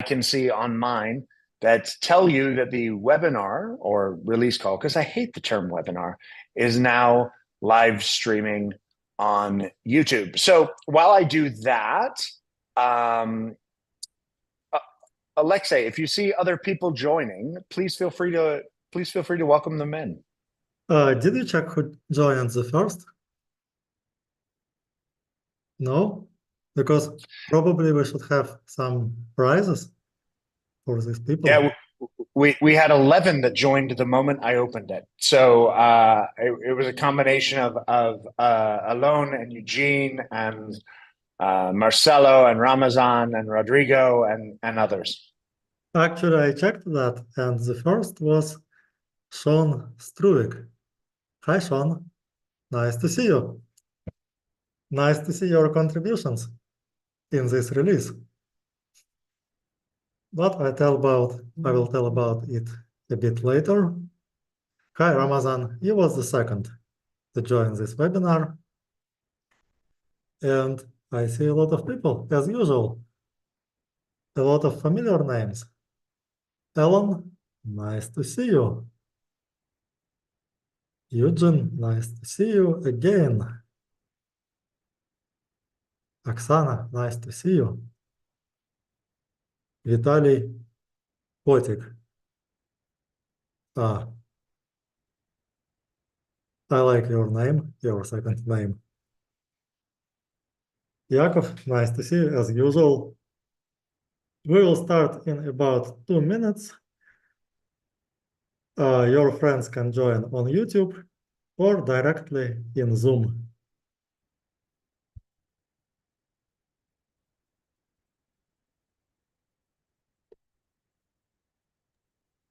can see on mine that tell you that the webinar or release call, because I hate the term webinar, is now live streaming on YouTube. So while I do that, um, Alexei, if you see other people joining, please feel free to welcome them in. Did you check who joined the first? No? Because probably we should have some prizes for these people. Yeah, we had 11 that joined the moment I opened it. So it was a combination of Alon and Eugene and Marcelo and Ramazan and Rodrigo and others. Actually, I checked that, and the first was Sean Struik. Hi, Sean. Nice to see you. Nice to see your contributions in this release. But I will tell about it a bit later. Hi, Ramazan. You was the second to join this webinar. And I see a lot of people, as usual. A lot of familiar names. Ellen, nice to see you. Eugene, nice to see you again. Oksana, nice to see you. Vitaly Kotik. I like your name, your second name. Yakov, nice to see you as usual. We will start in about 2 minutes. Your friends can join on YouTube or directly in Zoom.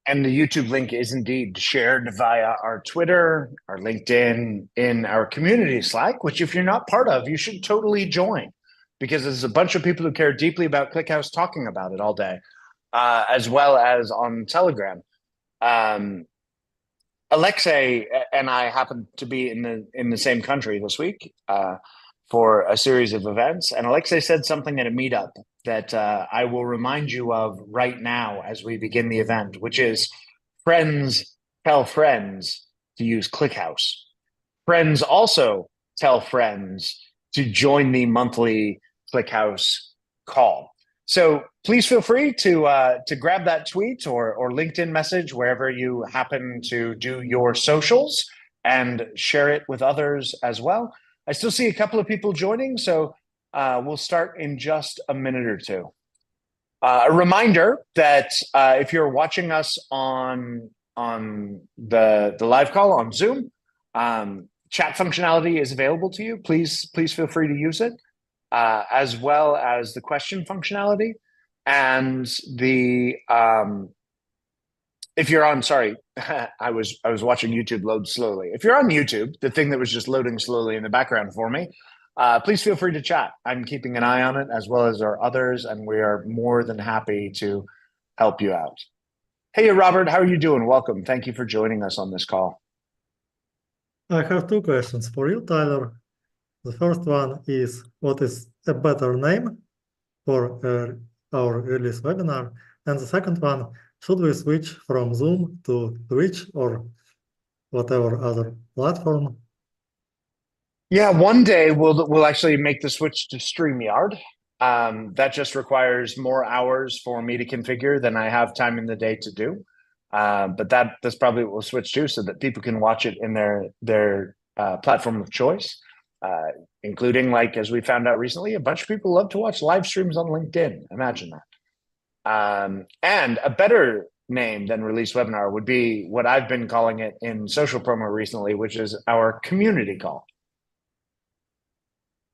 And the YouTube link is indeed shared via our Twitter, our LinkedIn, in our community Slack, which if you're not part of, you should totally join because there's a bunch of people who care deeply about ClickHouse talking about it all day, as well as on Telegram. Alexei and I happen to be in the same country this week for a series of events, and Alexei said something at a meetup that I will remind you of right now as we begin the event, which is friends tell friends to use ClickHouse. Friends also tell friends to join the monthly ClickHouse call. So please feel free to grab that tweet or LinkedIn message wherever you happen to do your socials and share it with others as well. I still see a couple of people joining, so we'll start in just a minute or two. A reminder that if you're watching us on the live call on Zoom, chat functionality is available to you. Please feel free to use it, as well as the question functionality and the if you're on, sorry, I was watching YouTube load slowly. If you're on YouTube, the thing that was just loading slowly in the background for me, please feel free to chat. I'm keeping an eye on it as well as our others, and we are more than happy to help you out. Hey, Robert, how are you doing? Welcome. Thank you for joining us on this call. I have 2 questions for you, Tyler. The first one is, what is a better name for our release webinar? And the second one, should we switch from Zoom to Twitch or whatever other platform? Yeah, one day we'll actually make the switch to StreamYard. That just requires more hours for me to configure than I have time in the day to do. But that's probably what we'll switch to so that people can watch it in their platform of choice, including, like, as we found out recently, a bunch of people love to watch live streams on LinkedIn. Imagine that. And a better name than release webinar would be what I've been calling it in social promo recently, which is our community call.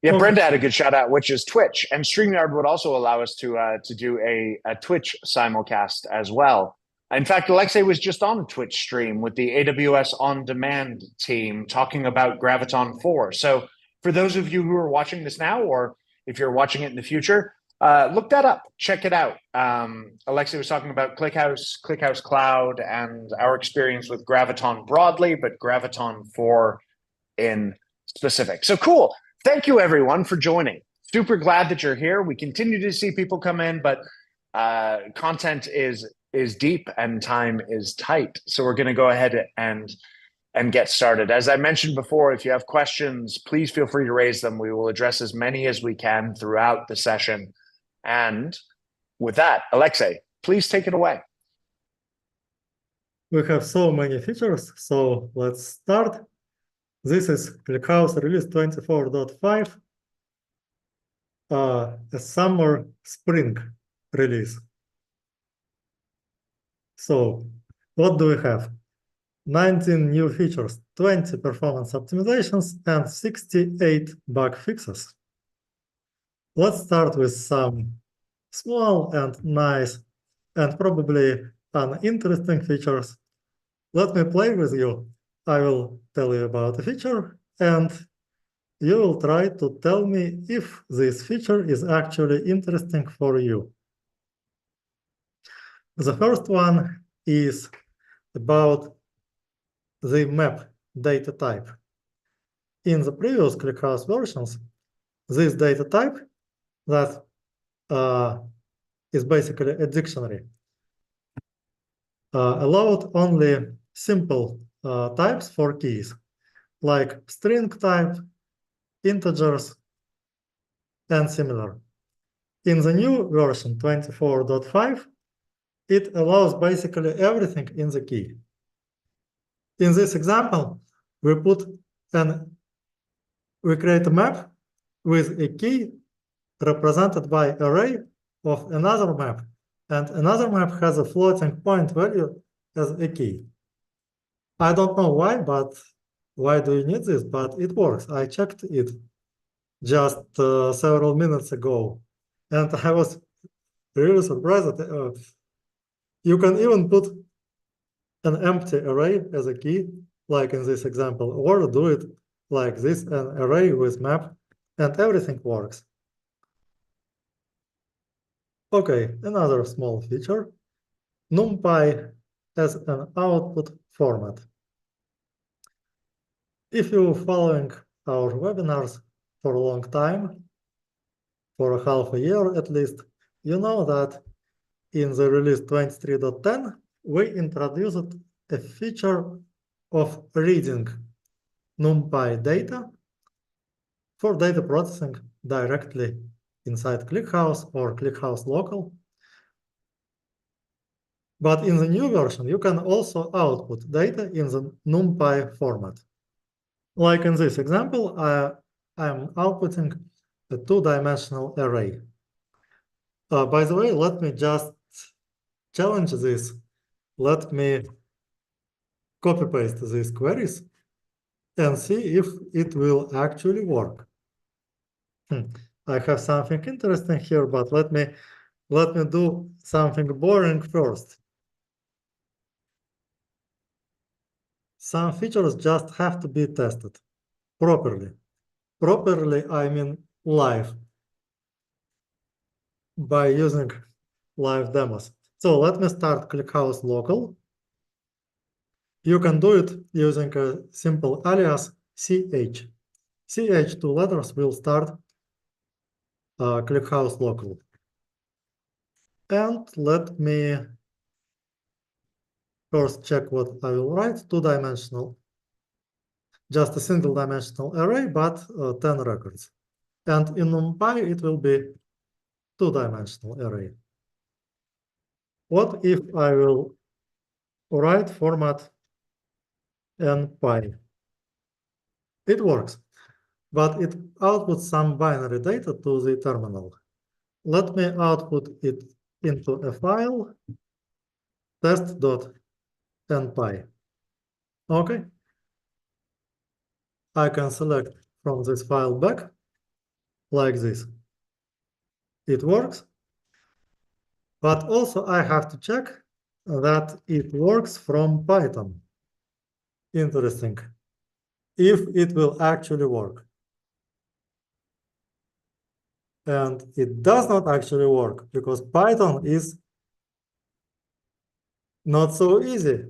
Yeah, Okay. Brenda had a good shout out, which is Twitch, and StreamYard would also allow us to do a Twitch simulcast as well. In fact, Alexei was just on a Twitch stream with the AWS On Demand team talking about Graviton 4. So for those of you who are watching this now, or if you're watching it in the future, look that up, check it out. Alexei was talking about ClickHouse, ClickHouse Cloud, and our experience with Graviton broadly, but Graviton 4 in specific. So cool. Thank you, everyone, for joining. Super glad that you're here. We continue to see people come in, but content is deep and time is tight. So we're going to go ahead and get started. As I mentioned before, if you have questions, please feel free to raise them. We will address as many as we can throughout the session. And with that, Alexei, please take it away. We have so many features, so let's start. This is ClickHouse release 24.5, a summer spring release. So what do we have? 19 new features, 20 performance optimizations, and 68 bug fixes. Let's start with some small and nice and probably uninteresting features. Let me play with you. I will tell you about a feature, and you will try to tell me if this feature is actually interesting for you. The first one is about the map data type. In the previous ClickHouse versions, this data type that is basically a dictionary allowed only simple types for keys, like string type, integers, and similar. In the new version 24.5, it allows basically everything in the key. In this example, we create a map with a key represented by array of another map, and another map has a floating point value as a key. I don't know why, but why do you need this? But it works. I checked it just several minutes ago, and I was really surprised that you can even put an empty array as a key, like in this example, or do it like this, an array with map, and everything works. Okay, another small feature, NumPy as an output format. If you're following our webinars for a long time, for half a year at least, you know that in the release 23.10, we introduced a feature of reading NumPy data for data processing directly inside ClickHouse or ClickHouse local. But in the new version, you can also output data in the NumPy format. Like in this example, I'm outputting a two-dimensional array. By the way, let me just challenge this. Let me copy-paste these queries and see if it will actually work. I have something interesting here, but let me do something boring first. Some features just have to be tested properly. Properly, I mean live, by using live demos. So let me start ClickHouse local. You can do it using a simple alias ch. Ch two letters will start ClickHouse local. And let me first check what I will write, two-dimensional, just a single dimensional array, but 10 records. And in NumPy, it will be two-dimensional array. What if I will write format npy? It works, but it outputs some binary data to the terminal. Let me output it into a file, test.npy. Okay. I can select from this file back like this. It works, but also I have to check that it works from Python. Interesting. If it will actually work. And it does not actually work because Python is not so easy.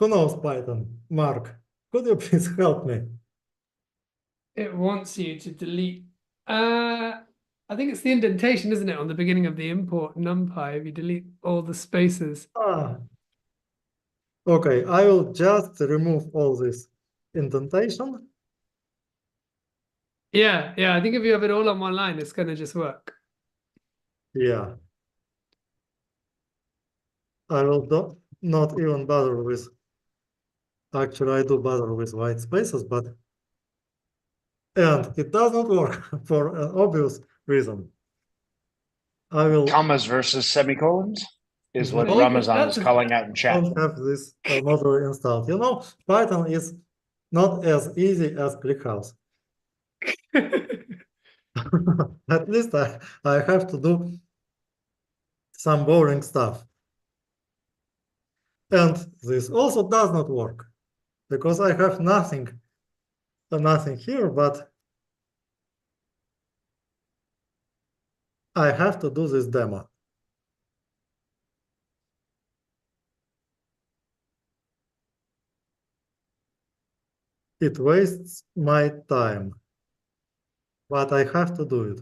Who knows Python? Mark, could you please help me? It wants you to delete. I think it's the indentation, isn't it, on the beginning of the import numpy if you delete all the spaces. Okay, I will just remove all this indentation. Yeah, I think if you have it all on one line, it's going to just work. Yeah. I will not even bother with, actually I do bother with white spaces, and it does not work for an obvious reason. I will Commas versus semicolons is what Well, Ramazan is calling out in chat. don't have this module installed. You know, Python is not as easy as ClickHouse. At least I have to do some boring stuff. And this also does not work because I have nothing here, but I have to do this demo. It wastes my time, but I have to do it.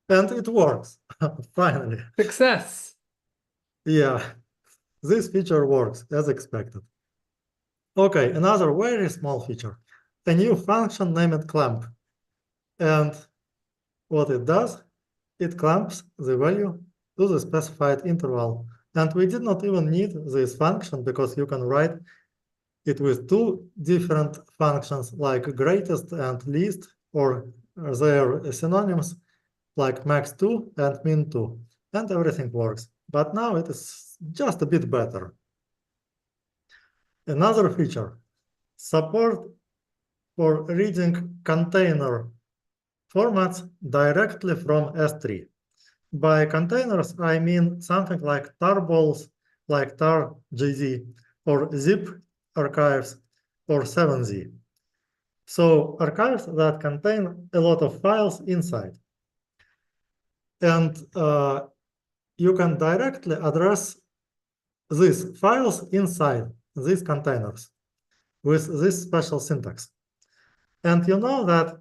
And it works, finally. Success. Yeah, this feature works as expected. Okay, another very small feature, a new function named clamp. And what it does, it clamps the value to the specified interval. And we did not even need this function because you can write it with two different functions like greatest and least, or their synonyms like max2 and min2, and everything works. But now it is just a bit better. Another feature, support for reading container formats directly from S3. By containers, I mean something like tarballs, like tar.gz, or zip archives, or 7z. So archives that contain a lot of files inside. And you can directly address these files inside these containers with this special syntax. And you know that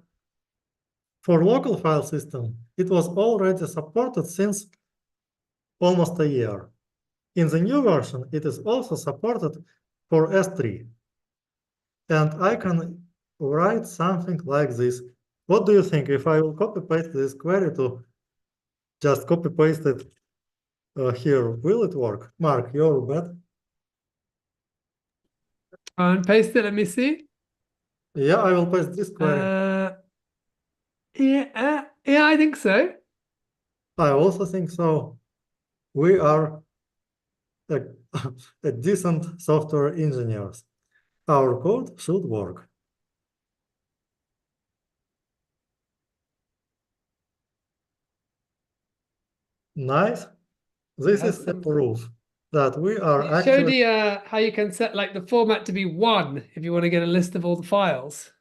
for local file system, it was already supported since almost a year. In the new version, it is also supported for S3. And I can write something like this. What do you think if I will copy paste this query to just copy paste it here? Will it work? Mark, your bet. And paste it. Let me see. Yeah, I will paste this query. Yeah, I think so. I also think so. We are a decent software engineers. Our code should work. Nice. This is a proof that we are actually... Show the how you can set like the format to be 1 if you want to get a list of all the files.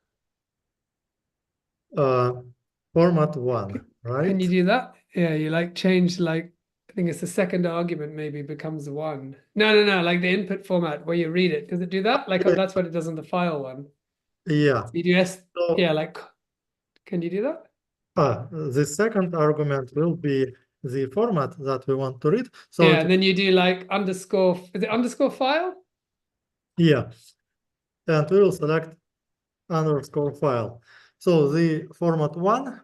Format 1, right? Can you do that? Yeah, you like change like I think it's the second argument maybe becomes 1. No, like the input format where you read it. Does it do that? Like that's what it does on the file one. Yeah. You do yeah, like can you do that? The second argument will be the format that we want to read. So yeah, and then you do like underscore, is it underscore file? Yeah. And we will select underscore file. So the format 1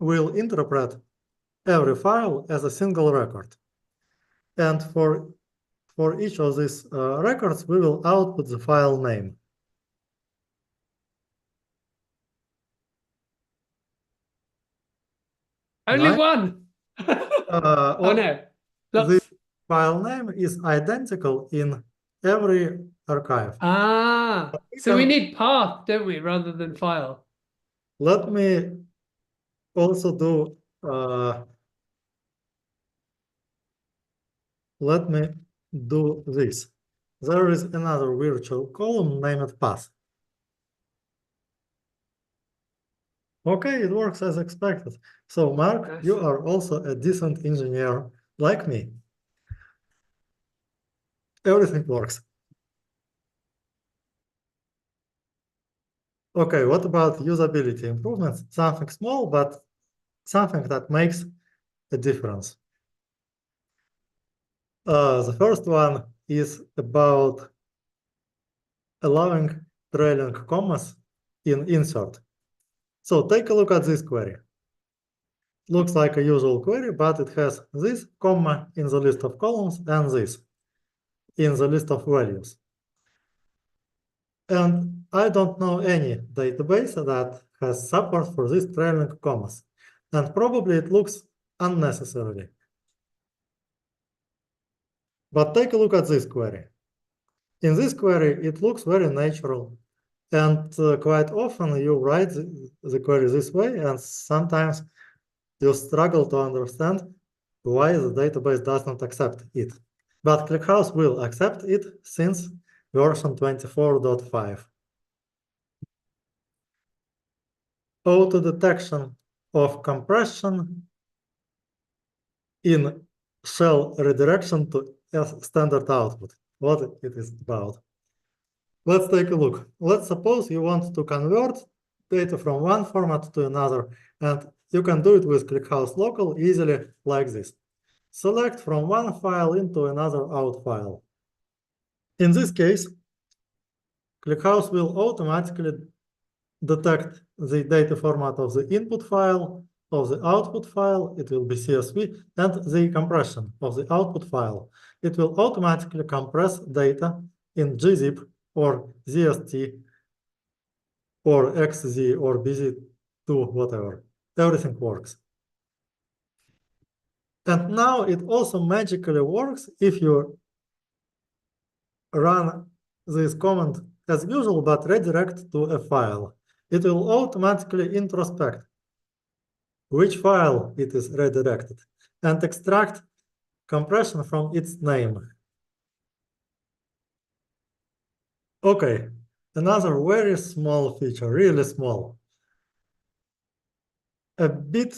will interpret every file as a single record. And for each of these records, we will output the file name. Only one. Oh no. The file name is identical in every archive. So we need path, don't we, rather than file? Let me also do this. There is another virtual column named path. Okay, it works as expected. So Mark, you are also a decent engineer like me. everything works. Okay, what about usability improvements? Something small, but something that makes a difference. The first one is about allowing trailing commas in insert. So take a look at this query. Looks like a usual query, but it has this comma in the list of columns and this in the list of values. And I don't know any database that has support for these trailing commas. And probably it looks unnecessarily. But take a look at this query. In this query, it looks very natural. And quite often you write the query this way, and sometimes you struggle to understand why the database does not accept it. But ClickHouse will accept it since version 24.5. Auto detection of compression in shell redirection to standard output. What it is about. Let's take a look. Let's suppose you want to convert data from one format to another, and you can do it with ClickHouse local easily like this. Select from one file into another out file. In this case, ClickHouse will automatically detect the data format of the input file, of the output file, it will be CSV, and the compression of the output file. It will automatically compress data in gzip or ZST or XZ or BZ2, whatever. Everything works. And now it also magically works if you run this command as usual, but redirect to a file. It will automatically introspect which file it is redirected and extract compression from its name. Okay, another very small feature, really small. A bit,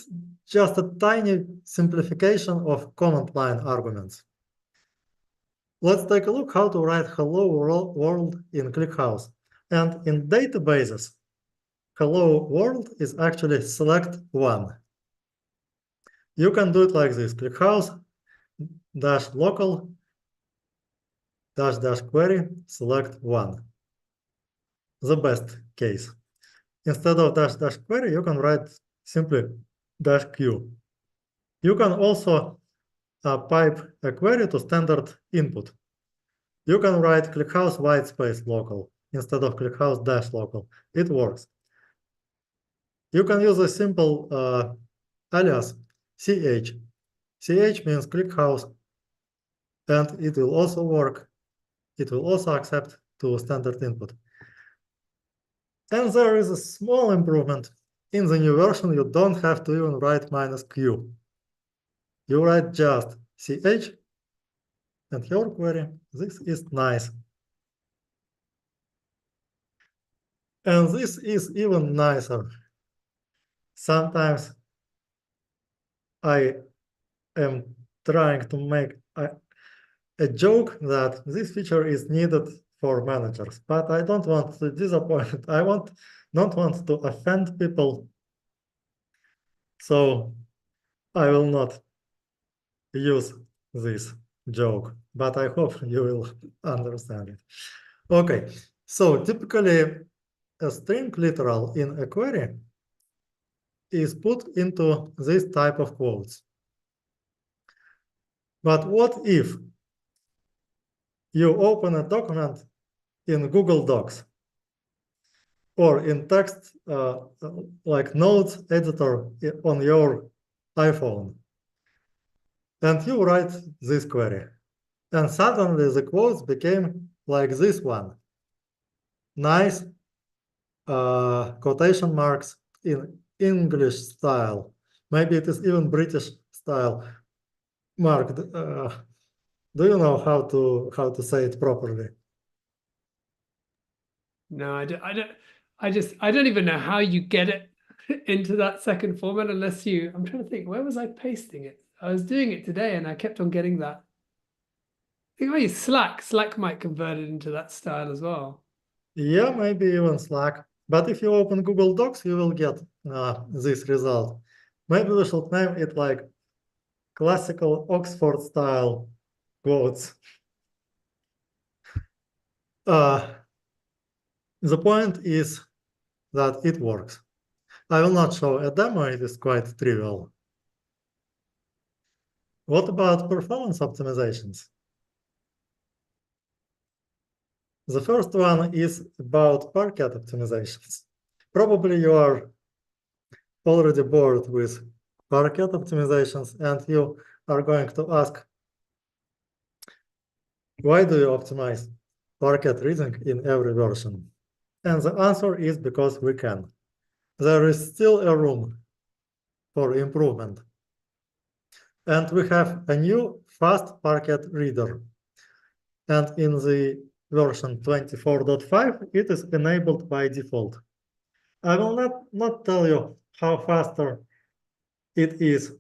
just a tiny simplification of command line arguments. Let's take a look how to write hello world in ClickHouse. And in databases, hello world is actually select one. You can do it like this, ClickHouse dash local dash dash query select one. The best case. Instead of dash dash query, you can write simply dash q. You can also pipe a query to standard input. You can write ClickHouse whitespace local instead of ClickHouse dash local. It works. You can use a simple alias ch. Ch means ClickHouse, and it will also work. It will also accept to standard input. And there is a small improvement. In the new version, you don't have to even write -q. You write just ch and your query. This is nice. And this is even nicer. Sometimes I am trying to make a joke that this feature is needed for managers, but I don't want to disappoint. I don't want to offend people. So I will not use this joke, but I hope you will understand it. Okay, so typically a string literal in a query is put into this type of quotes. But what if you open a document in Google Docs or in text like notes editor on your iPhone, and you write this query, and suddenly the quotes became like this one. Nice quotation marks in English style. Maybe it is even British style marked. Do you know how to say it properly? No, I don't even know how you get it into that second format unless you, I'm trying to think, where was I pasting it? I was doing it today and I kept on getting that. think maybe Slack. Slack might convert it into that style as well. Yeah, maybe even Slack. But if you open Google Docs, you will get this result. Maybe we should name it like classical Oxford style quotes. The point is that it works. I will not show a demo, it is quite trivial. What about performance optimizations? The first one is about parquet optimizations. Probably you are already bored with parquet optimizations and you are going to ask, why do you optimize parquet reading in every version? And the answer is because we can. There is still a room for improvement. And we have a new fast parquet reader. And in the version 24.5, it is enabled by default. I will not tell you how faster it is.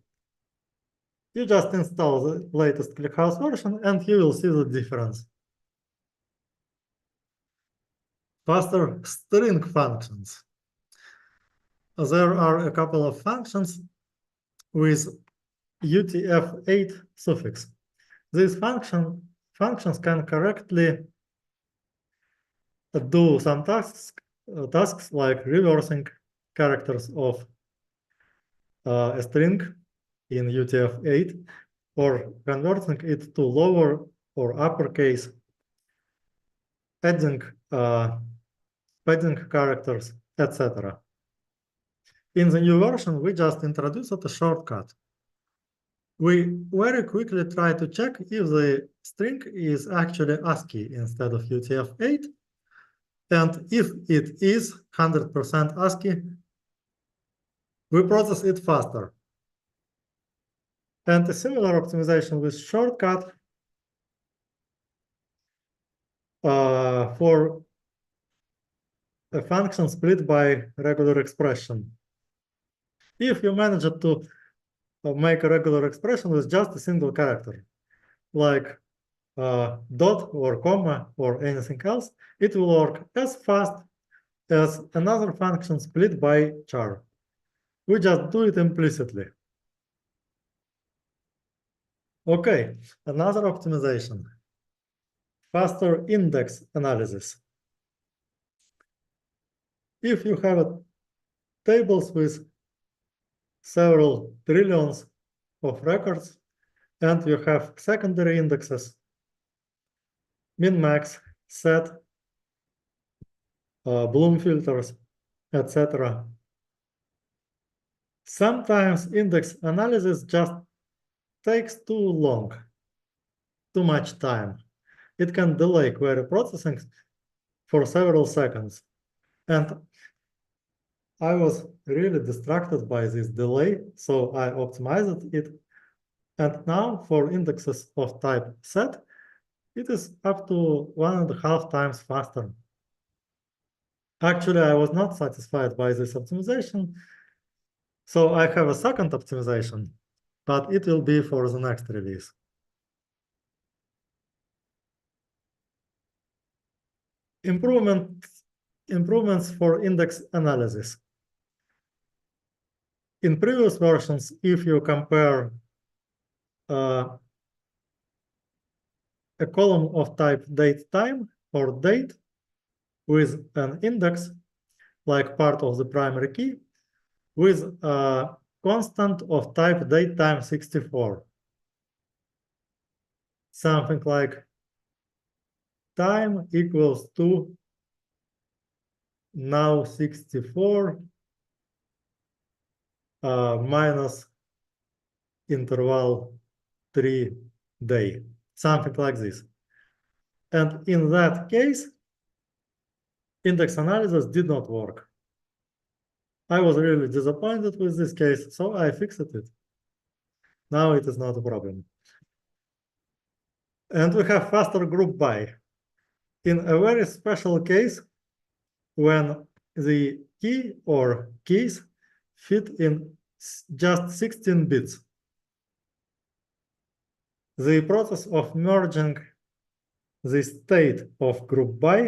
You just install the latest ClickHouse version and you will see the difference. Faster string functions. There are a couple of functions with UTF-8 suffix. These functions can correctly do some tasks like reversing characters of a string in UTF-8 or converting it to lower or uppercase, adding padding characters, etc. In the new version, we just introduced a shortcut. We very quickly try to check if the string is actually ASCII instead of UTF-8. And if it is 100% ASCII, we process it faster. And a similar optimization with shortcut for a function split by regular expression. If you manage to make a regular expression with just a single character, like dot or comma or anything else, it will work as fast as another function split by char. We just do it implicitly. Okay, another optimization. Faster index analysis. If you have tables with several trillions of records and you have secondary indexes, min-max, set, Bloom filters, etc. Sometimes index analysis just takes too long, too much time. It can delay query processing for several seconds. And I was really distracted by this delay, so I optimized it. And now for indexes of type set, it is up to 1.5 times faster. Actually, I was not satisfied by this optimization, so I have a second optimization, but it will be for the next release. Improvements for index analysis. In previous versions, if you compare a column of type date time or date with an index, like part of the primary key, with a constant of type date time 64. Something like time equals to now 64 minus interval 3 day, something like this. And in that case, index analysis did not work. I was really disappointed with this case, so I fixed it. Now it is not a problem. And we have faster group by. In a very special case, when the key or keys fit in just 16 bits. The process of merging the state of group by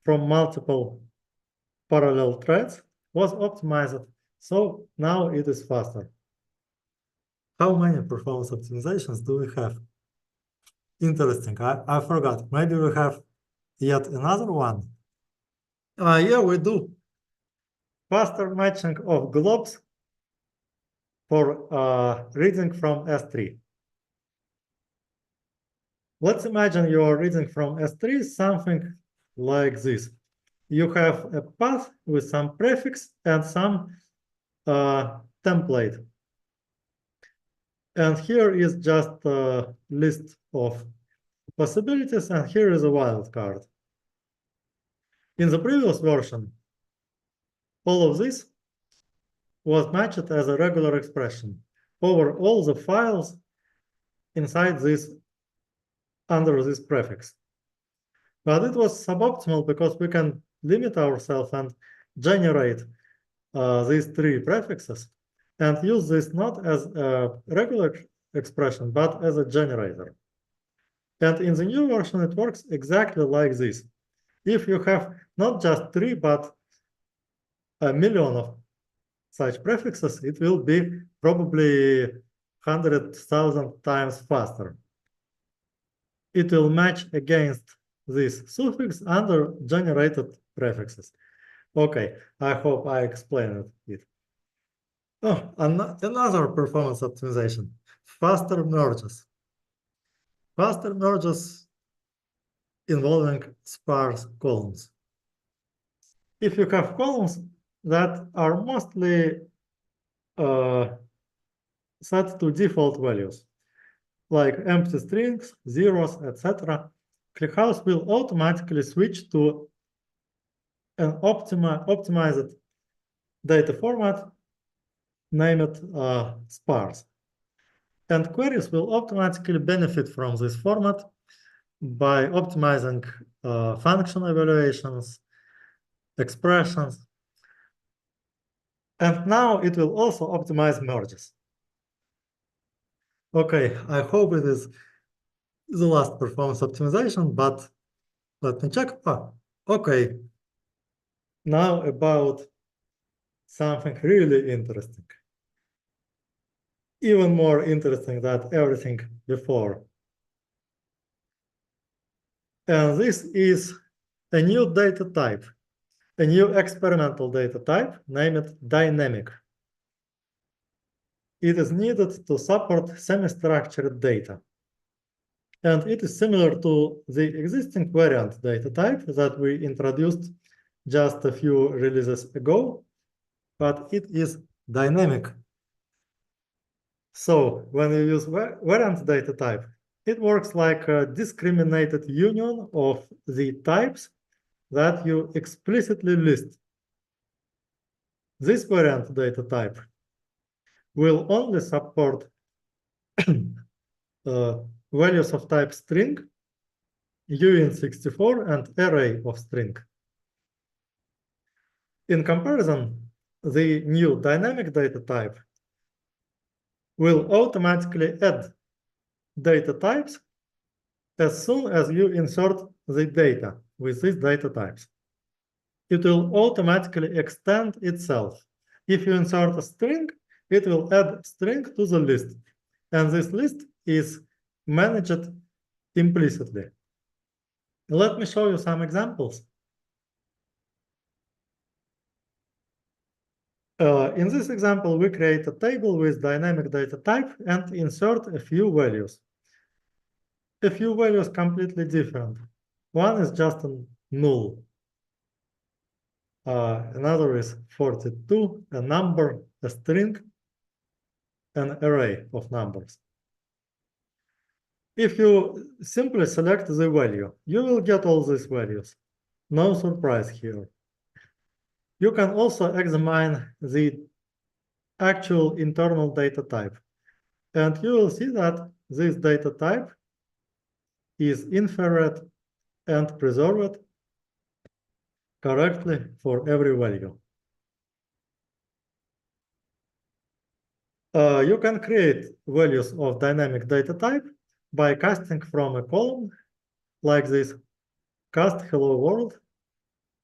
from multiple parallel threads was optimized, so now it is faster. How many performance optimizations do we have? Interesting. I forgot. Maybe we have yet another one. Yeah, we do. Faster matching of globs for reading from S3. Let's imagine you are reading from S3 something like this. You have a path with some prefix and some template. And here is just a list of possibilities, and here is a wildcard. In the previous version, all of this was matched as a regular expression over all the files inside this, under this prefix. But it was suboptimal because we can limit ourselves and generate these three prefixes and use this not as a regular expression, but as a generator. And in the new version, it works exactly like this. If you have not just three, but a million of such prefixes, it will be probably 100,000 times faster. It will match against this suffix under generated prefixes. Okay, I hope I explained it. Oh, another performance optimization, faster merges. Faster merges involving sparse columns. If you have columns that are mostly set to default values, like empty strings, zeros, etc., ClickHouse will automatically switch to an optimized data format named sparse. And queries will automatically benefit from this format by optimizing function evaluations, expressions. And now it will also optimize merges. Okay, I hope it is the last performance optimization, but let me check. Okay. Now about something really interesting. Even more interesting than everything before. And this is a new data type, a new experimental data type named dynamic. It is needed to support semi-structured data. And it is similar to the existing variant data type that we introduced just a few releases ago, but it is dynamic. So when you use variant data type, it works like a discriminated union of the types that you explicitly list. This variant data type will only support values of type string, uint64, and array of string. In comparison, the new dynamic data type will automatically add data types as soon as you insert the data with these data types. It will automatically extend itself. If you insert a string, it will add string to the list. And this list is managed implicitly. Let me show you some examples. In this example, we create a table with dynamic data type and insert a few values. A few values completely different. One is just a null. Another is 42, a number, a string, an array of numbers. If you simply select the value, you will get all these values. No surprise here. You can also examine the actual internal data type, and you will see that this data type is inferred and preserved correctly for every value. You can create values of dynamic data type by casting from a column like this, cast hello world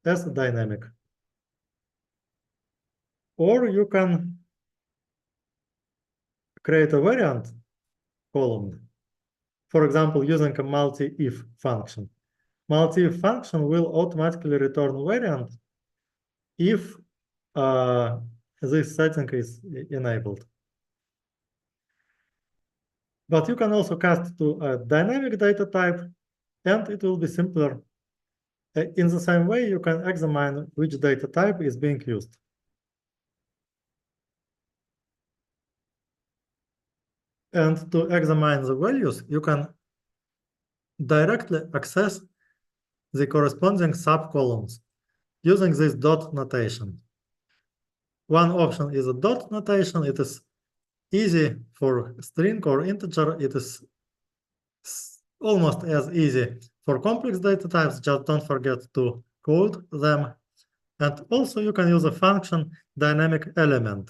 as dynamic. Or you can create a variant column, for example, using a multi-if function. Multi-if function will automatically return variant if this setting is enabled. But you can also cast to a dynamic data type, and it will be simpler. In the same way, you can examine which data type is being used. And to examine the values, you can directly access the corresponding subcolumns using this dot notation. One option is a dot notation. It is easy for string or integer. It is almost as easy for complex data types. Just don't forget to code them. And also you can use a function dynamic element.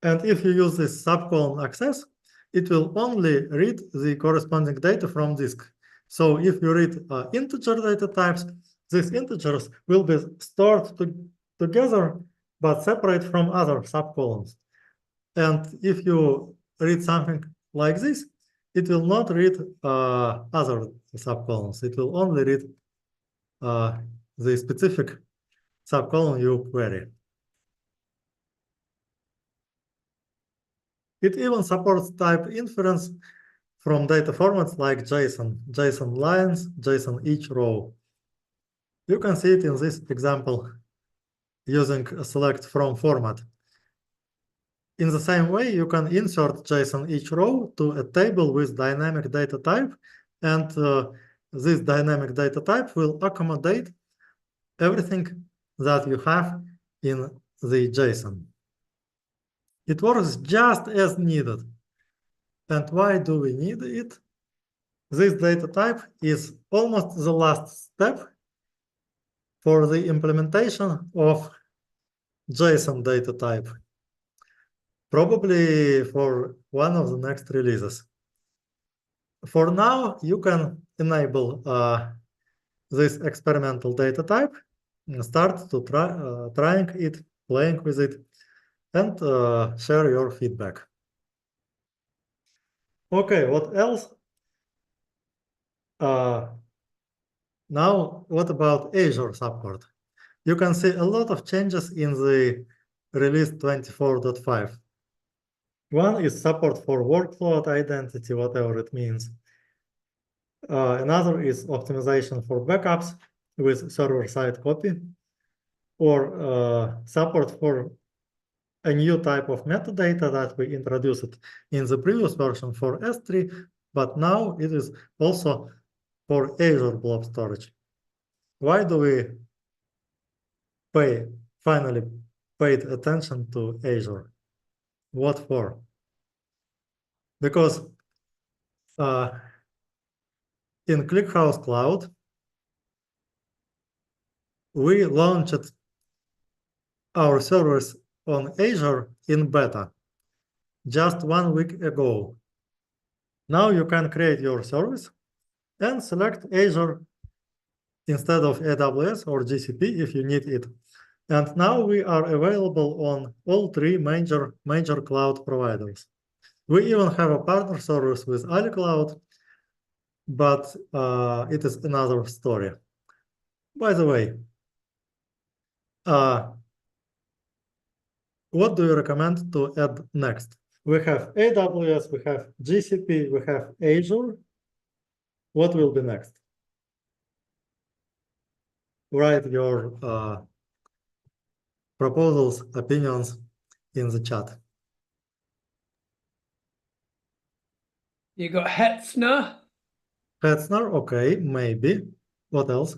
And if you use this subcolumn access, it will only read the corresponding data from disk. So if you read integer data types, these integers will be stored together, but separate from other subcolumns. And if you read something like this, it will not read other subcolumns. It will only read the specific subcolumn you query. It even supports type inference from data formats like JSON, JSON lines, JSON each row. You can see it in this example using a select from format. In the same way, you can insert JSON each row to a table with dynamic data type, and this dynamic data type will accommodate everything that you have in the JSON. It works just as needed. And why do we need it? This data type is almost the last step for the implementation of JSON data type, probably for one of the next releases. For now, you can enable this experimental data type and start to trying it, playing with it, and share your feedback. Okay, what else? Now, what about Azure support? You can see a lot of changes in the release 24.5. One is support for workload identity, whatever it means. Another is optimization for backups with server-side copy, or support for a new type of metadata that we introduced in the previous version for S3, but now it is also for Azure Blob Storage. Why do we finally paid attention to Azure? What for? Because in ClickHouse Cloud, we launched our servers on Azure in beta just 1 week ago. Now you can create your service and select Azure instead of AWS or GCP if you need it. And now we are available on all three major cloud providers. We even have a partner service with AliCloud, but it is another story. By the way, what do you recommend to add next? We have AWS, we have GCP, we have Azure. What will be next? Write your proposals, opinions in the chat. You got Hetzner. Hetzner, okay, maybe. What else?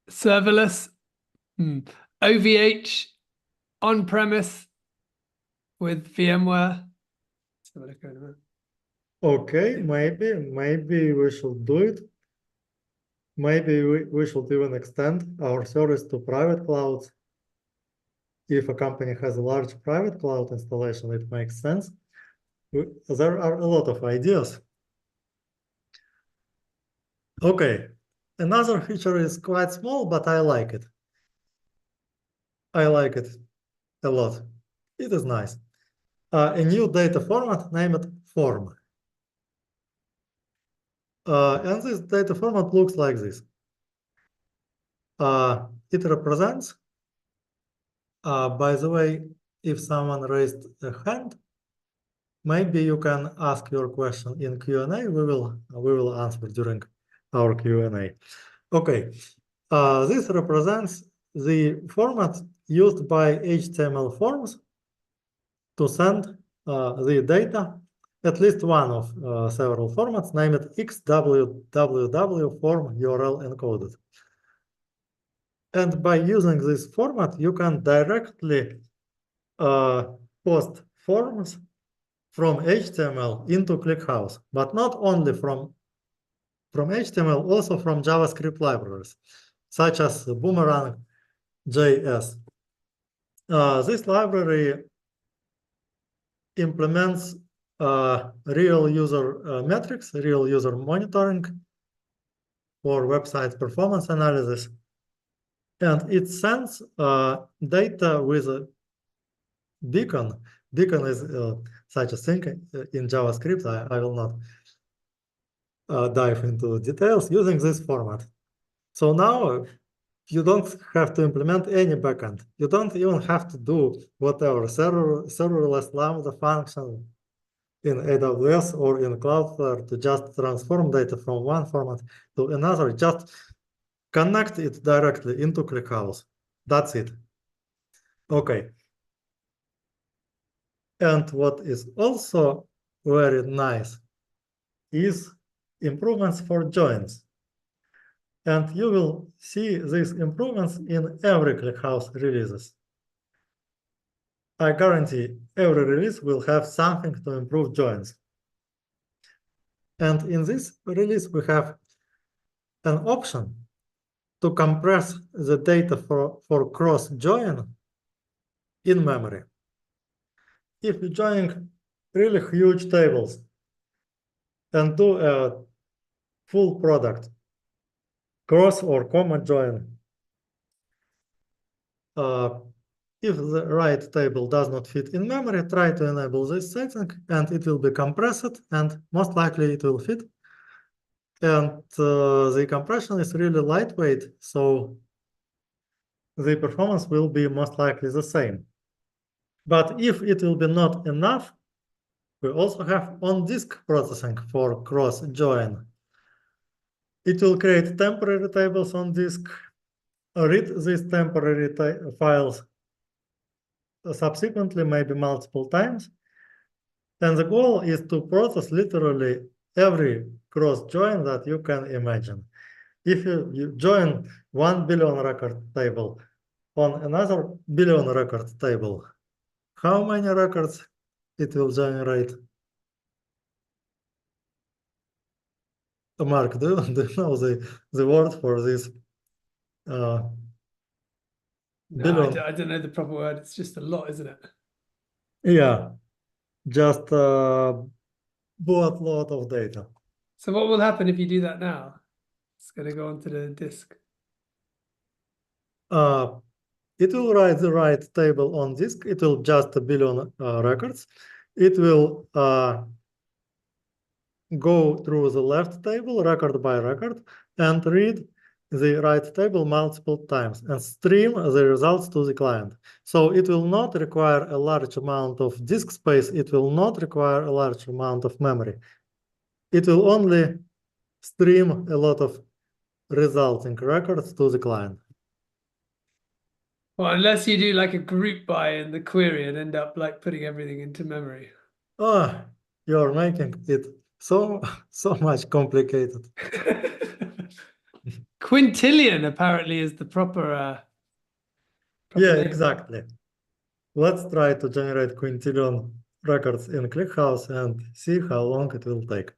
Serverless. OVH on-premise with VMware. Let's have a look at that. Okay, maybe we should do it. Maybe we should even extend our service to private clouds. if a company has a large private cloud installation, it makes sense. There are a lot of ideas. Okay, another feature is quite small, but I like it. I like it a lot. It is nice. A new data format named form. And this data format looks like this. It represents, by the way, if someone raised a hand, maybe you can ask your question in Q&A. We will answer during our Q&A. Okay, this represents the format used by HTML forms to send the data, at least one of several formats, named XWWW form URL encoded. And by using this format, you can directly post forms from HTML into ClickHouse, but not only from HTML, also from JavaScript libraries, such as Boomerang.js. This library implements real user metrics, real user monitoring for website performance analysis. And it sends data with a beacon. Beacon is such a thing in JavaScript. I will not dive into details using this format. So now you don't have to implement any backend. You don't even have to do whatever serverless Lambda function in AWS or in Cloudflare to just transform data from one format to another. Just connect it directly into ClickHouse. That's it. Okay. And what is also very nice is improvements for joins. And you will see these improvements in every ClickHouse releases. I guarantee every release will have something to improve joins. And in this release, we have an option to compress the data for cross-join in memory. If you join really huge tables and do a full product, cross or comma join, if the right table does not fit in memory, try to enable this setting and it will be compressed and most likely it will fit. And the compression is really lightweight, so the performance will be most likely the same. But if it will be not enough, we also have on-disk processing for cross-join. It will create temporary tables on disk, read these temporary files subsequently, maybe multiple times. And the goal is to process literally every cross-join that you can imagine. If you join 1 billion record table on another billion record table, how many records it will generate? Mark, do you know the word for this? No, billion? I don't know the proper word. It's just a lot, isn't it? Yeah, just a boatload of data. So what will happen if you do that now? It's going to go onto the disk. It will write the right table on disk. It will just a billion records. It will go through the left table record by record and read the right table multiple times and stream the results to the client. So it will not require a large amount of disk space. It will not require a large amount of memory. It will only stream a lot of resulting records to the client. Well, unless you do like a group by in the query and end up like putting everything into memory. Oh, you're making it so much complicated. Quintillion apparently is the proper Yeah, name. exactly. Let's try to generate quintillion records in ClickHouse and see how long it will take.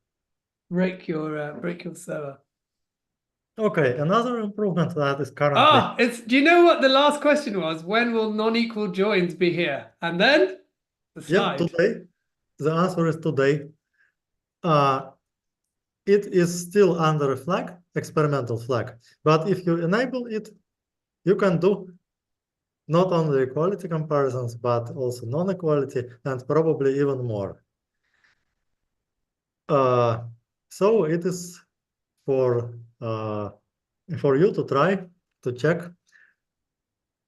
Break your server. Okay, another improvement that is currently. Do you know what the last question was? When will non-equal joins be here? And then the Yeah, slide. today. The answer is today. It is still under a flag, experimental flag. But if you enable it, you can do not only equality comparisons, but also non-equality and probably even more. So it is for you to try to check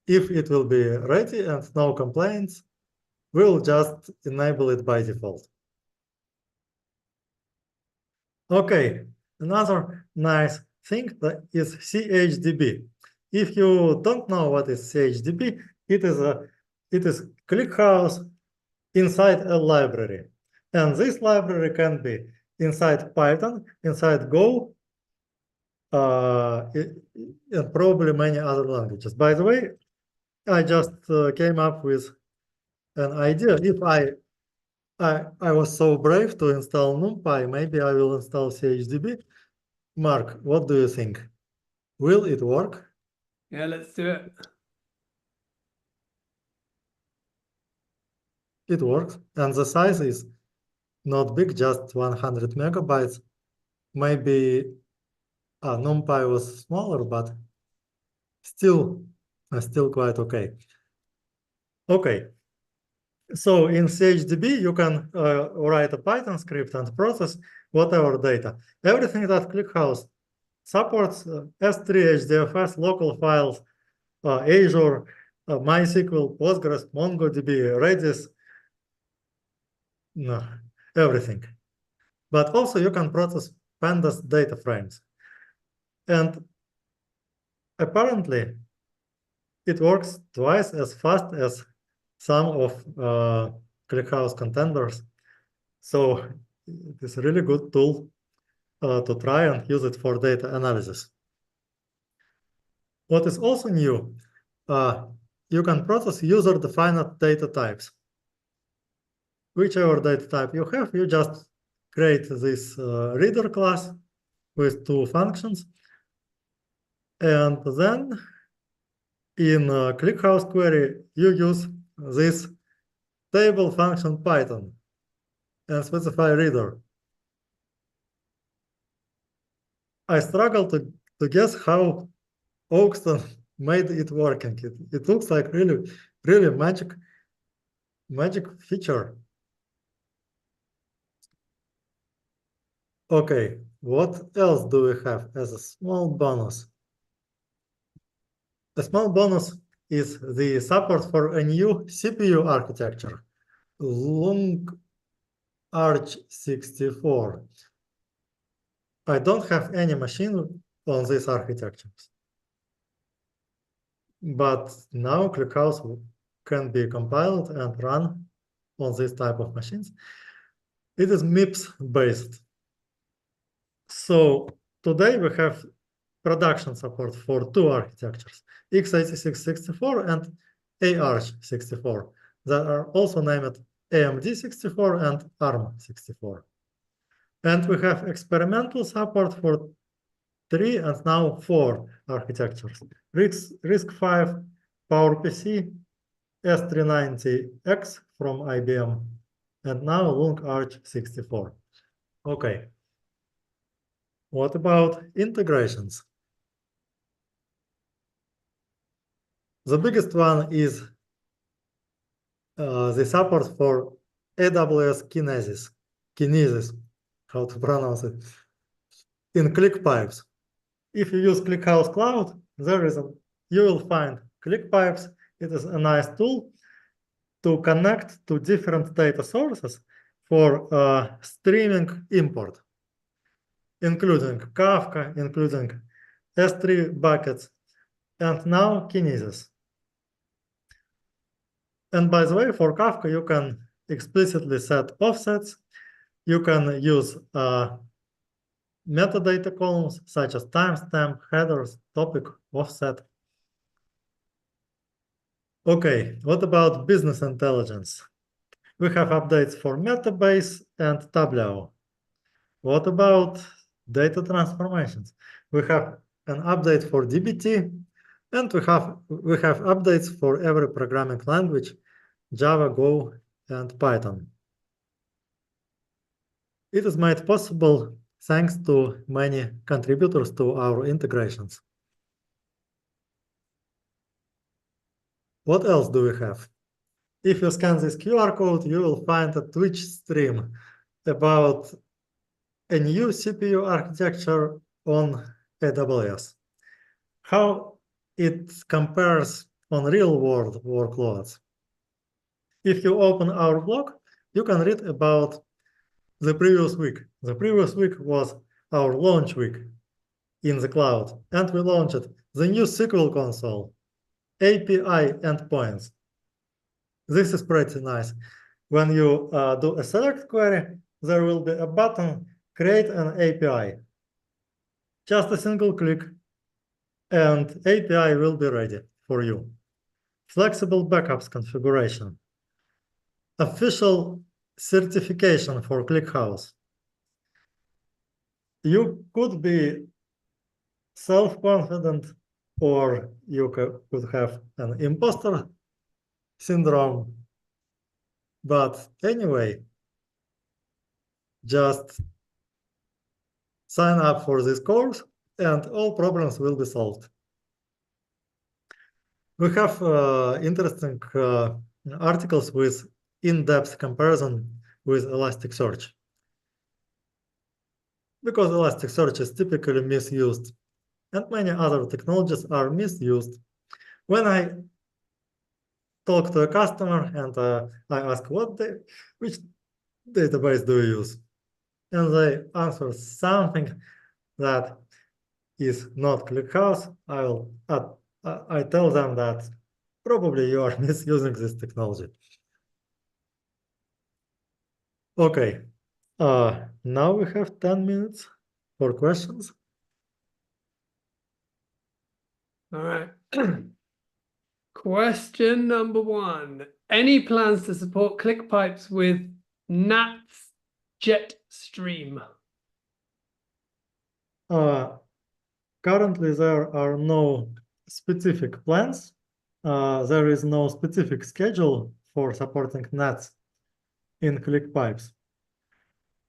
if it will be ready and no complaints. We'll just enable it by default. Okay, another nice thing is CHDB. If you don't know what is CHDB, it is ClickHouse inside a library. And this library can be inside Python, inside Go, and probably many other languages. By the way, I just came up with an idea. If I was so brave to install NumPy, maybe I will install CHDB. Mark, what do you think? Will it work? Yeah, let's do it. It works, and the size is not big, just 100 megabytes. Maybe NumPy was smaller, but still quite okay. Okay, so in CHDB, you can write a Python script and process whatever data. Everything that ClickHouse supports, S3, HDFS, local files, Azure, MySQL, Postgres, MongoDB, Redis, no, everything. But also you can process pandas data frames. And apparently, it works twice as fast as some of ClickHouse contenders. So it is a really good tool to try and use it for data analysis. What is also new, you can process user-defined data types. Whichever data type you have, you just create this reader class with two functions. And then in ClickHouse query, you use this table function Python and specify reader. I struggle to guess how Oakston made it working. It looks like really magic feature. Okay, what else do we have as a small bonus? The small bonus is the support for a new CPU architecture, Long Arch 64. I don't have any machine on these architectures. But now ClickHouse can be compiled and run on this type of machines. It is MIPS based. So today we have production support for two architectures, x86-64 and ARCH-64, that are also named AMD-64 and ARM-64. And we have experimental support for 3 and now 4 architectures, RISC-V, PowerPC, S390X from IBM, and now Long Arch 64. Okay. What about integrations? The biggest one is the support for AWS Kinesis, how to pronounce it, in ClickPipes. If you use ClickHouse Cloud, you will find ClickPipes. It is a nice tool to connect to different data sources for streaming import, including Kafka, including S3 buckets, and now Kinesis. And by the way, for Kafka, you can explicitly set offsets. You can use metadata columns such as timestamp, headers, topic, offset. Okay, what about business intelligence? We have updates for Metabase and Tableau. What about data transformations? We have an update for DBT, and we have updates for every programming language, Java, Go, and Python. It is made possible thanks to many contributors to our integrations. What else do we have? If you scan this QR code, you will find a Twitch stream about a new CPU architecture on AWS. How it compares on real-world workloads. If you open our blog, you can read about the previous week. The previous week was our launch week in the cloud, and we launched the new SQL console, API endpoints. This is pretty nice. When you do a select query, there will be a button, create an API. Just a single click, and API will be ready for you. Flexible backups configuration. Official certification for ClickHouse. You could be self-confident, or you could have an imposter syndrome. But anyway, just sign up for this course and all problems will be solved. We have interesting articles with in-depth comparison with Elasticsearch, because Elasticsearch is typically misused and many other technologies are misused. When I talk to a customer and I ask which database do you use, and they answer something that is not ClickHouse, I tell them that probably you are misusing this technology. Okay, now we have 10 minutes for questions. All right. Question number 1. Any plans to support ClickPipes with NATS Jetstream? Currently, there are no specific plans. There is no specific schedule for supporting NATS in ClickPipes.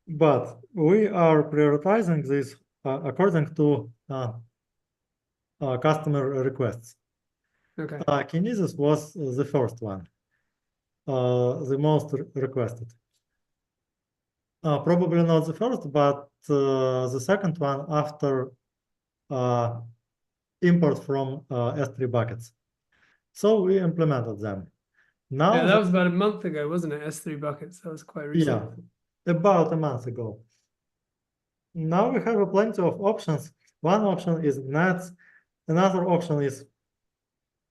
But we are prioritizing this according to customer requests. Okay. Kinesis was the first one, the most requested. Probably not the first, but the second one after import from S3 buckets. So we implemented them. Now Yeah, that was about a month ago, wasn't it? S3 buckets. That was quite recent. Yeah, about a month ago. Now we have plenty of options. One option is NATS. Another option is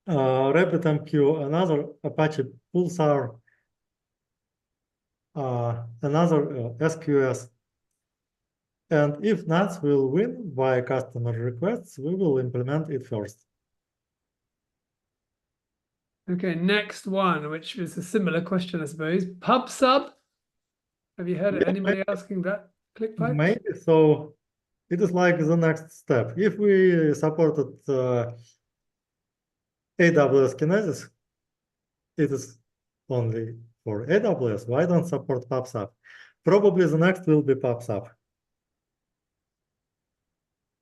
RabbitMQ. Another Apache Pulsar. Another SQS. And if NATS will win by customer requests, we will implement it first. Okay, next one, which is a similar question, I suppose. PubSub. Have you heard of anybody asking that? ClickPipes? Maybe. So it is like the next step. If we supported AWS Kinesis, it is only for AWS. Why don't support PubSub? Probably the next will be PubSub.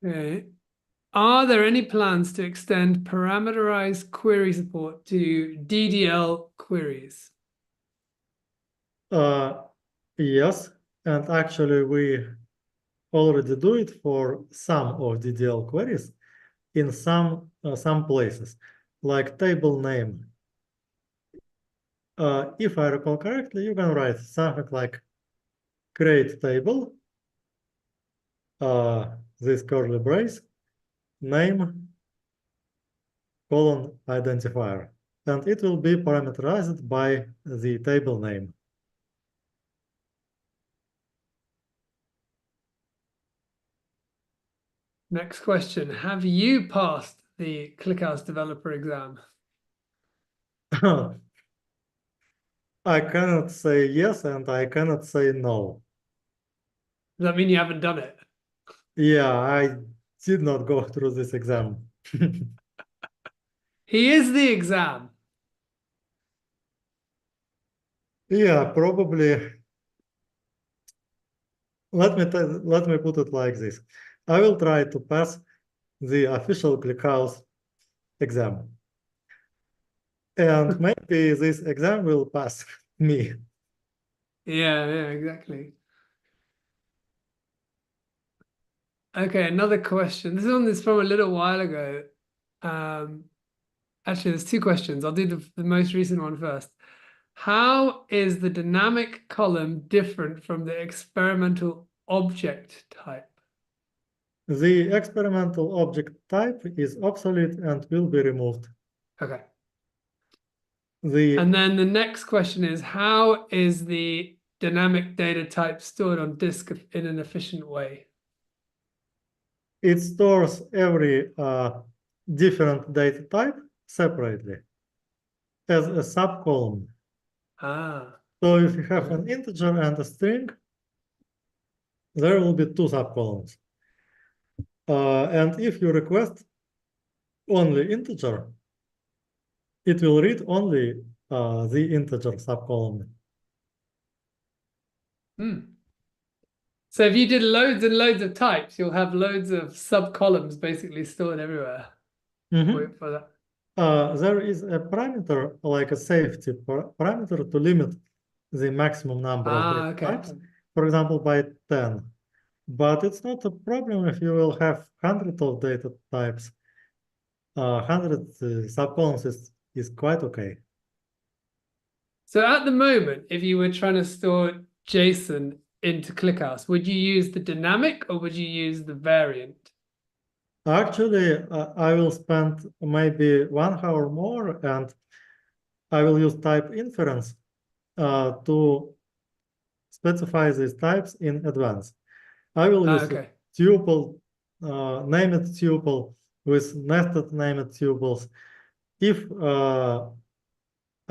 Okay. Are there any plans to extend parameterized query support to DDL queries? Yes, and actually we already do it for some of DDL queries in some places, like table name. If I recall correctly, you can write something like create table, this curly brace, name, colon, identifier, and it will be parameterized by the table name. Next question. Have you passed the ClickHouse developer exam? I cannot say yes and I cannot say no. Does that mean you haven't done it? Yeah, I did not go through this exam. He is the exam. Yeah, probably. Let me put it like this. I will try to pass the official ClickHouse exam. And maybe this exam will pass me. Yeah, exactly. Okay, another question. This one is from a little while ago. Actually, there's two questions. I'll do the most recent one first. How is the dynamic column different from the experimental object type? The experimental object type is obsolete and will be removed. Okay. The And then the next question is, how is the dynamic data type stored on disk in an efficient way? it stores every different data type separately as a subcolumn. Ah, So if you have an integer and a string, there will be two subcolumns. And if you request only integer, it will read only the integer subcolumn. So if you did loads and loads of types, you'll have loads of subcolumns basically stored everywhere. Mhm. For that. There is a parameter, like a safety parameter, to limit the maximum number of data Okay. types, for example, by 10. But it's not a problem if you will have hundreds of data types. 100 subcolumns is quite okay. So at the moment, if you were trying to store JSON into ClickHouse, would you use the dynamic or would you use the variant? Actually, I will spend maybe 1 hour more, and I will use type inference to specify these types in advance. I will use Okay. tuple, named tuple with nested named tuples. If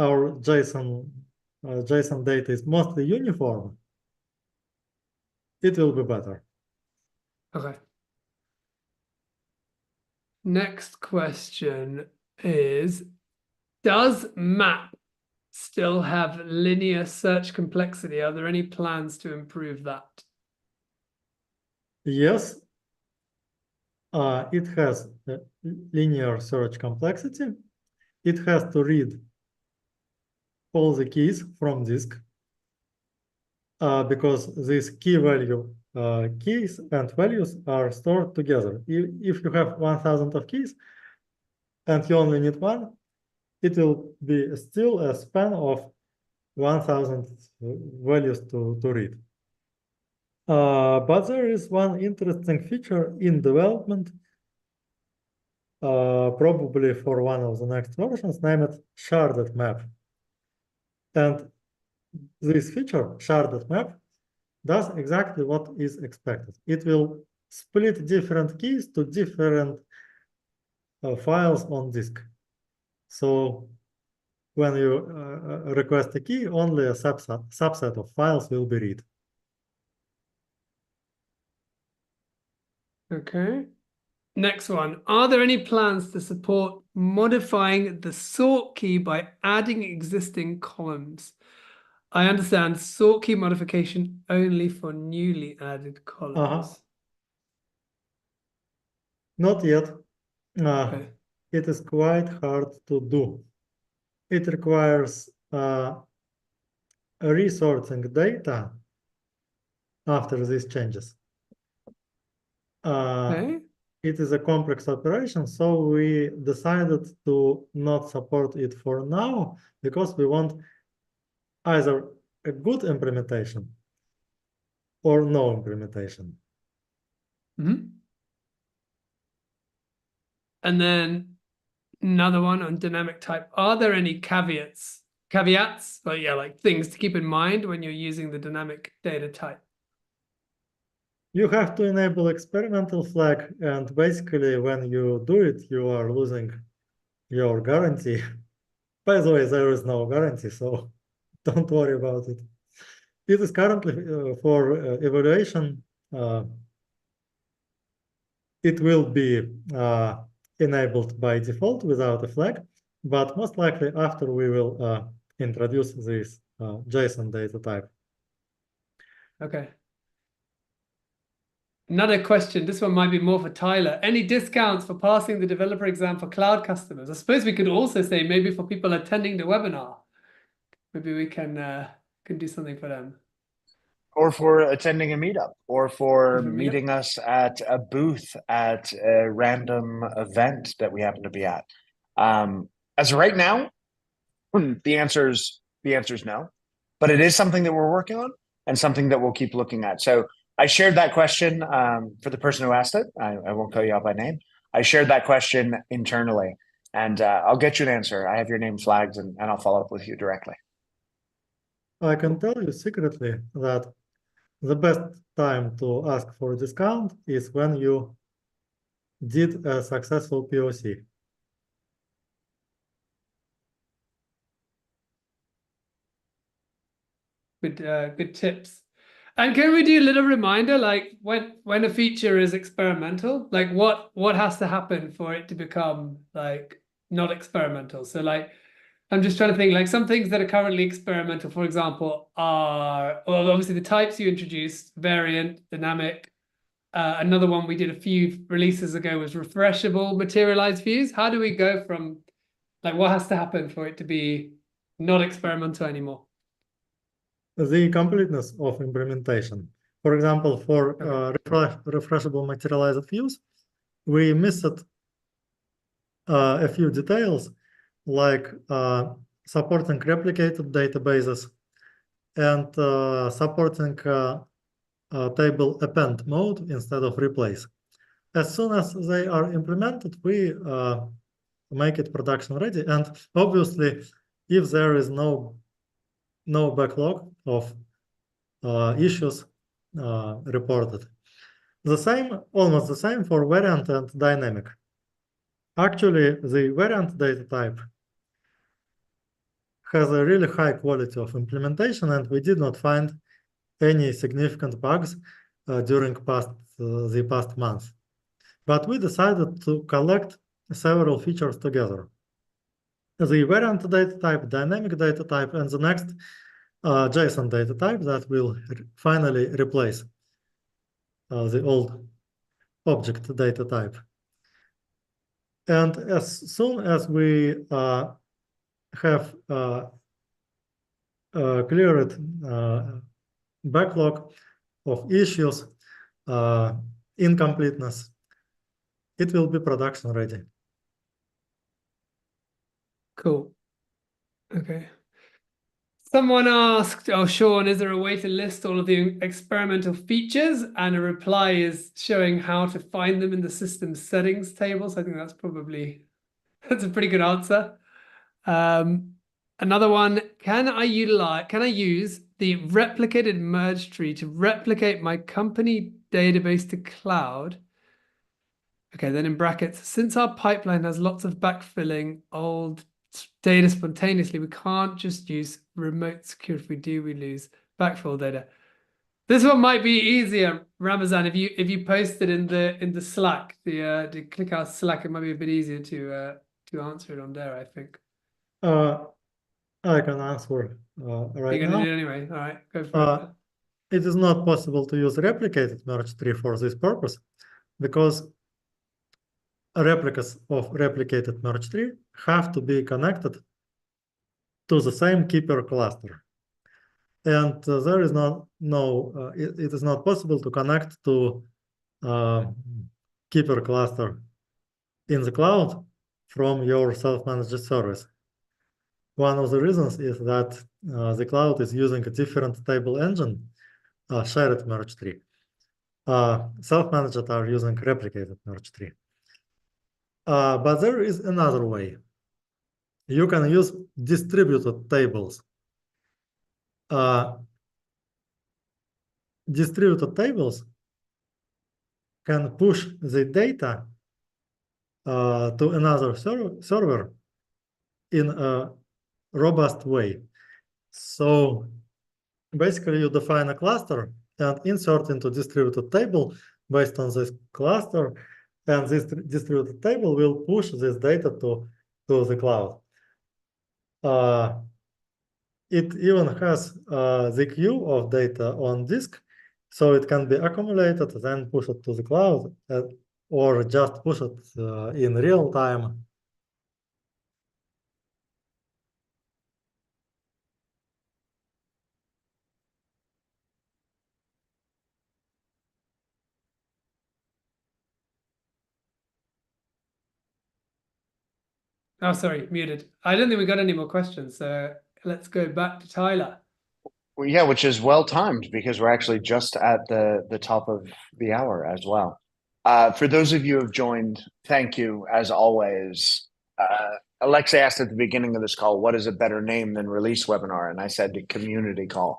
our JSON data is mostly uniform, it will be better. Okay. Next question is, does map still have linear search complexity? Are there any plans to improve that? Yes, it has linear search complexity. It has to read all the keys from disk because these keys and values are stored together. If you have 1,000 of keys and you only need one, it will be still a span of 1,000 values to read. But there is one interesting feature in development, probably for one of the next versions, named sharded map. And this feature, sharded map, does exactly what is expected. It will split different keys to different files on disk. So when you request a key, only a subset of files will be read. Okay. Next one. Are there any plans to support modifying the sort key by adding existing columns? I understand sort key modification only for newly added columns. Not yet. Okay. It is quite hard to do. It requires resorting data after these changes. Okay. It is a complex operation, so we decided to not support it for now because we want either a good implementation or no implementation. And then another one on dynamic type. Are there any caveats? But yeah, like things to keep in mind when you're using the dynamic data type. You have to enable experimental flag, and basically when you do it, you are losing your guarantee. By the way, there is no guarantee, so don't worry about it. It is currently for evaluation, it will be enabled by default without a flag, but most likely after we will introduce this JSON data type. Okay. Another question, this one might be more for Tyler. Any discounts for passing the developer exam for cloud customers? I suppose we could also say maybe for people attending the webinar, maybe we can do something for them. Or for attending a meetup, or for Or for a meetup? meeting us at a booth at a random event that we happen to be at. As of right now, the answer's no, but it is something that we're working on and something that we'll keep looking at. So I shared that question for the person who asked it. I won't call you out by name. I shared that question internally, and I'll get you an answer. I have your name flagged, and I'll follow up with you directly. I can tell you secretly that the best time to ask for a discount is when you did a successful POC. Good tips. And can we do a little reminder, like when a feature is experimental, like what has to happen for it to become like not experimental? So like, I'm just trying to think, like some things that are currently experimental, for example, are, well, obviously the types you introduced, variant, dynamic. Another one we did a few releases ago was refreshable materialized views. How do we go from, like, what has to happen for it to be not experimental anymore? The completeness of implementation. For example, for refreshable materialized views, we missed a few details, like supporting replicated databases and supporting table append mode instead of replace. As soon as they are implemented, we make it production ready. And obviously, if there is no backlog of issues reported. Almost the same for variant and dynamic. Actually, the variant data type has a really high quality of implementation, and we did not find any significant bugs during the past month. But we decided to collect several features together. The variant data type, dynamic data type, and the next JSON data type that will finally replace the old object data type. And as soon as we have cleared backlog of issues, incompleteness, it will be production ready. Cool. Okay. Someone asked, oh, Sean, is there a way to list all of the experimental features? And a reply is showing how to find them in the system settings table. So I think that's a pretty good answer. Another one, can I use the replicated merge tree to replicate my company database to cloud? Okay, then in brackets, since our pipeline has lots of backfilling old data spontaneously, we can't just use remote secure. If we do, we lose backfill data. This one might be easier, Ramazan. If you post it in the Slack, the ClickHouse Slack, it might be a bit easier to answer it on there, I think. I can answer right You're now. gonna do it anyway. All right, go for it. It is not possible to use replicated merge tree for this purpose, because replicas of replicated merge tree have to be connected to the same keeper cluster. And there is it is not possible to connect to keeper cluster in the cloud from your self-managed service. One of the reasons is that the cloud is using a different table engine, shared merge tree. Self-managed are using replicated merge tree. But there is another way. You can use distributed tables. Distributed tables can push the data to another server in a robust way. So basically, you define a cluster and insert into distributed table based on this cluster and this distributed table will push this data to the cloud. It even has the queue of data on disk, so it can be accumulated, then push it to the cloud, or just push it in real time. Oh, sorry, muted. I don't think we got any more questions, so let's go back to Tyler. Well, yeah, which is well timed because we're actually just at the top of the hour as well. For those of you who have joined, thank you as always. Alexei asked at the beginning of this call, what is a better name than release webinar? And I said community call.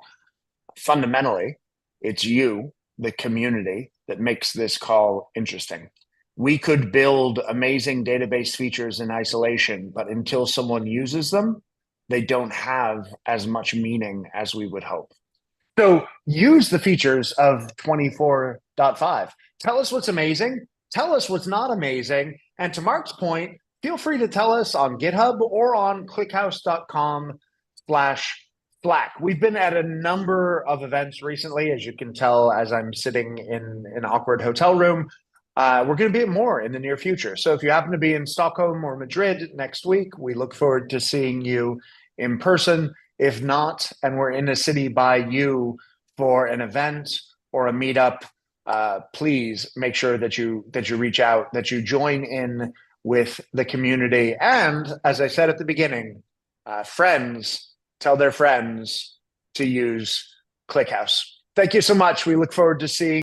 Fundamentally, it's you, the community, that makes this call interesting. We could build amazing database features in isolation, but until someone uses them, they don't have as much meaning as we would hope. So use the features of 24.5. Tell us what's amazing. Tell us what's not amazing. And to Mark's point, feel free to tell us on GitHub or on clickhouse.com/Slack. We've been at a number of events recently, as you can tell, as I'm sitting in an awkward hotel room. We're going to be at more in the near future. So if you happen to be in Stockholm or Madrid next week, we look forward to seeing you in person. If not, and we're in a city by you for an event or a meetup, please make sure that you reach out, that you join in with the community. And as I said at the beginning, friends tell their friends to use ClickHouse. Thank you so much. We look forward to seeing